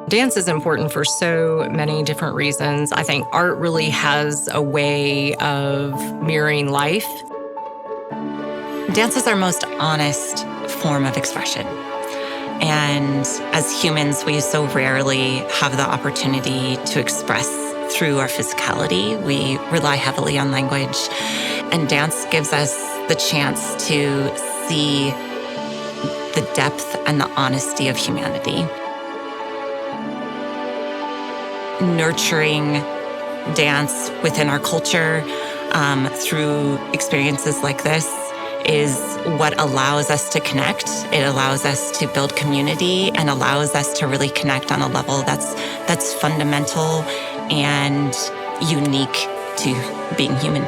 Dance is important for so many different reasons. I think art really has a way of mirroring life. Dance is our most honest form of expression. And as humans, we so rarely have the opportunity to express through our physicality. We rely heavily on language. And dance gives us the chance to see the depth and the honesty of humanity. Nurturing dance within our culture through experiences like this is what allows us to connect. It allows us to build community and allows us to really connect on a level that's fundamental and unique to being human.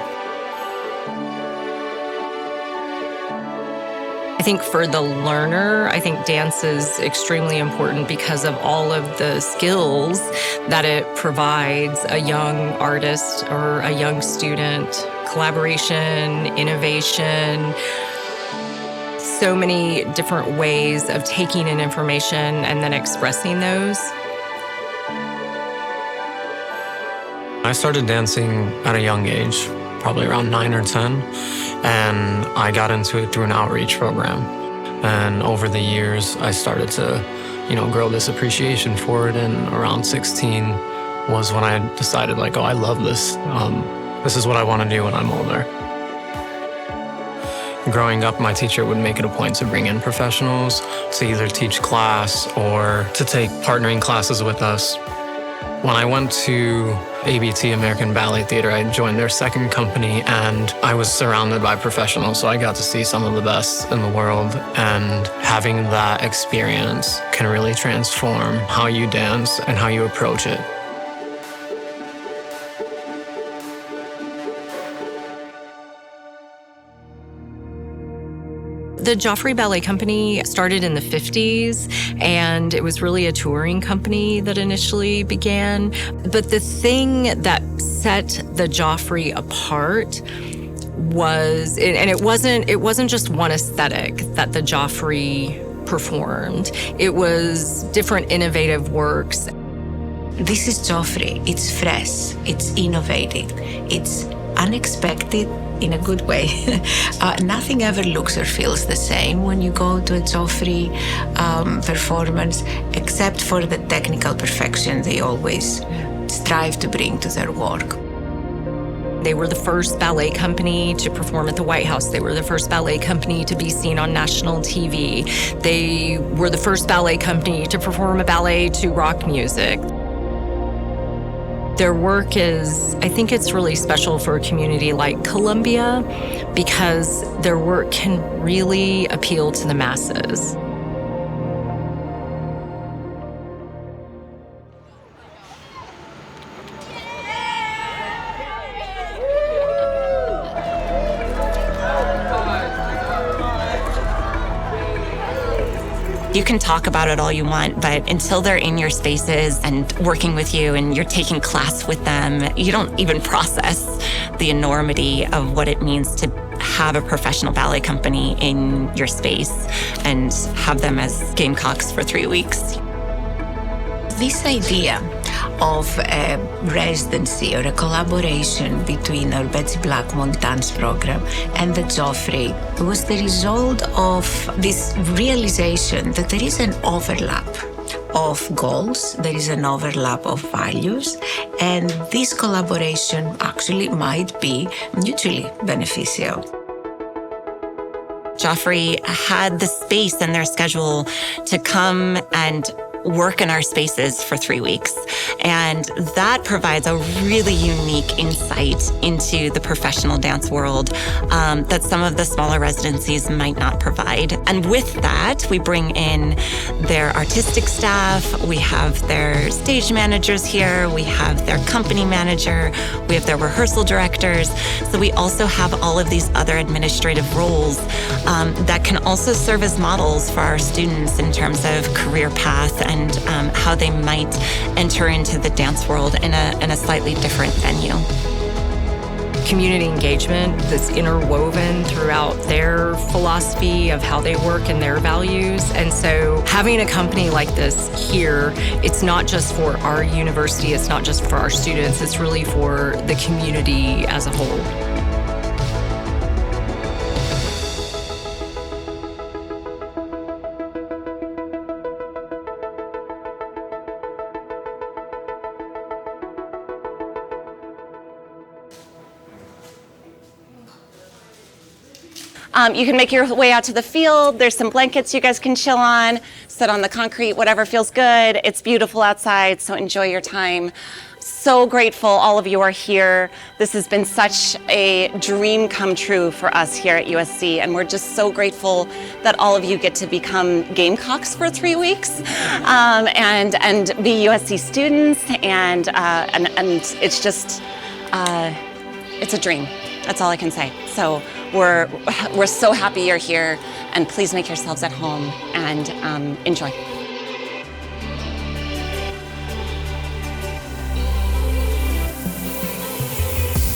I think for the learner, I think dance is extremely important because of all of the skills that it provides a young artist or a young student. Collaboration, innovation, so many different ways of taking in information and then expressing those. I started dancing at a young age, probably around 9 or 10, and I got into it through an outreach program. And over the years, I started to, grow this appreciation for it. And around 16 was when I decided, oh, I love this. This is what I want to do when I'm older. Growing up, my teacher would make it a point to bring in professionals to either teach class or to take partnering classes with us. When I went to ABT, American Ballet Theater, I joined their second company, and I was surrounded by professionals, so I got to see some of the best in the world. And having that experience can really transform how you dance and how you approach it. The Joffrey Ballet Company started in the 50s, and it was really a touring company that initially began. But the thing that set the Joffrey apart was, and it wasn't just one aesthetic that the Joffrey performed. It was different innovative works. This is Joffrey. It's fresh, it's innovative, it's unexpected in a good way. Nothing ever looks or feels the same when you go to a Joffrey performance, except for the technical perfection they always strive to bring to their work. They were the first ballet company to perform at the White House. They were the first ballet company to be seen on national TV. They were the first ballet company to perform a ballet to rock music. Their work I think it's really special for a community like Columbia because their work can really appeal to the masses. You can talk about it all you want, but until they're in your spaces and working with you and you're taking class with them, you don't even process the enormity of what it means to have a professional ballet company in your space and have them as Gamecocks for 3 weeks. This idea of a residency or a collaboration between our Betsy Blackmon Dance program and the Joffrey was the result of this realization that there is an overlap of goals, there is an overlap of values, and this collaboration actually might be mutually beneficial. Joffrey had the space in their schedule to come and work in our spaces for 3 weeks. And that provides a really unique insight into the professional dance world that some of the smaller residencies might not provide. And with that, we bring in their artistic staff, we have their stage managers here, we have their company manager, we have their rehearsal directors. So we also have all of these other administrative roles that can also serve as models for our students in terms of career path and how they might enter into the dance world in a slightly different venue. community engagement that's interwoven throughout their philosophy of how they work and their values. And so having a company like this here, it's not just for our university, it's not just for our students, it's really for the community as a whole. You can make your way out to the field. There's some blankets you guys can chill on, sit on the concrete, whatever feels good. It's beautiful outside, so enjoy your time. So grateful all of you are here. This has been such a dream come true for us here at USC, and we're just so grateful that all of you get to become Gamecocks for 3 weeks and be USC students, and it's just, it's a dream. That's all I can say. So we're so happy you're here, and please make yourselves at home and enjoy.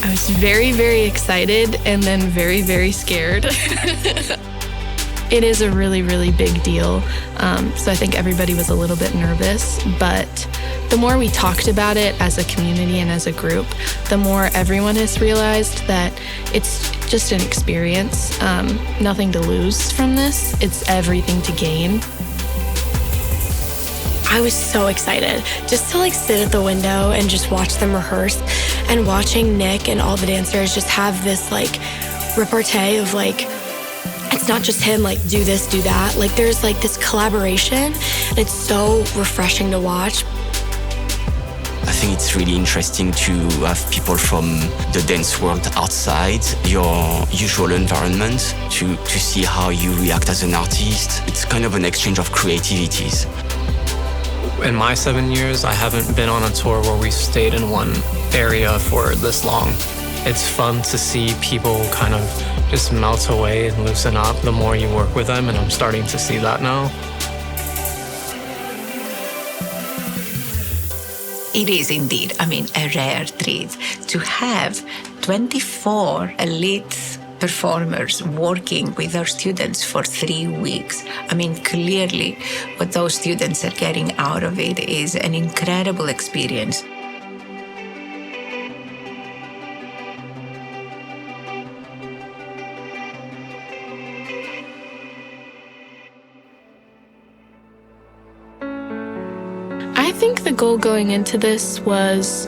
I was very, very excited and then very, very scared. It is a really, really big deal. So I think everybody was a little bit nervous, but the more we talked about it as a community and as a group, the more everyone has realized that it's just an experience. Nothing to lose from this. It's everything to gain. I was so excited just to sit at the window and just watch them rehearse, and watching Nick and all the dancers just have this repartee of it's not just him do this, do that. There's this collaboration, and it's so refreshing to watch. I think it's really interesting to have people from the dance world outside your usual environment to see how you react as an artist. It's kind of an exchange of creativities. In my 7 years, I haven't been on a tour where we stayed in one area for this long. It's fun to see people kind of just melt away and loosen up the more you work with them, and I'm starting to see that now. It is indeed, a rare treat to have 24 elite performers working with our students for 3 weeks. Clearly, what those students are getting out of it is an incredible experience. I think the goal going into this was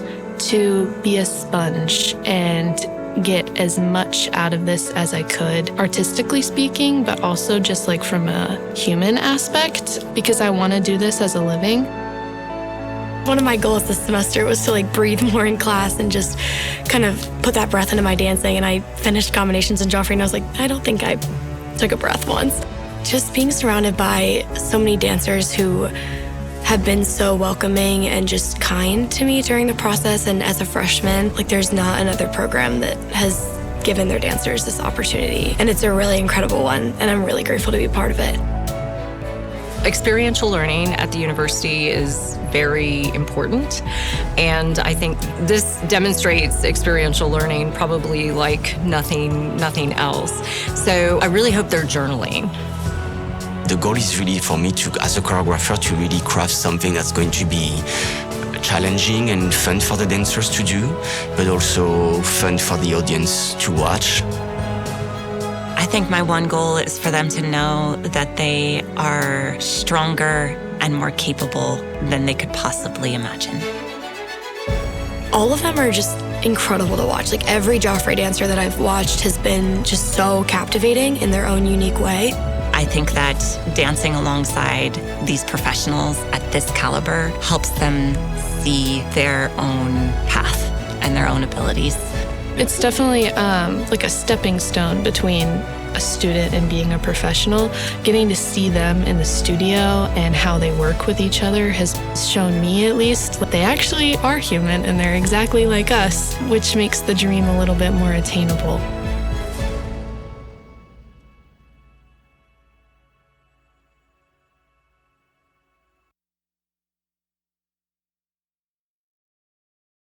to be a sponge and get as much out of this as I could, artistically speaking, but also just from a human aspect, because I want to do this as a living. One of my goals this semester was to breathe more in class and just kind of put that breath into my dancing. And I finished combinations in Joffrey, and I was I don't think I took a breath once. Just being surrounded by so many dancers who have been so welcoming and just kind to me during the process, and as a freshman, there's not another program that has given their dancers this opportunity, and it's a really incredible one, and I'm really grateful to be part of it. Experiential learning at the university is very important, and I think this demonstrates experiential learning probably like nothing else. So I really hope they're journaling. The goal is really for me to, as a choreographer, to really craft something that's going to be challenging and fun for the dancers to do, but also fun for the audience to watch. I think my one goal is for them to know that they are stronger and more capable than they could possibly imagine. All of them are just incredible to watch. Every Joffrey dancer that I've watched has been just so captivating in their own unique way. I think that dancing alongside these professionals at this caliber helps them see their own path and their own abilities. It's definitely a stepping stone between a student and being a professional. Getting to see them in the studio and how they work with each other has shown me, at least, that they actually are human and they're exactly like us, which makes the dream a little bit more attainable.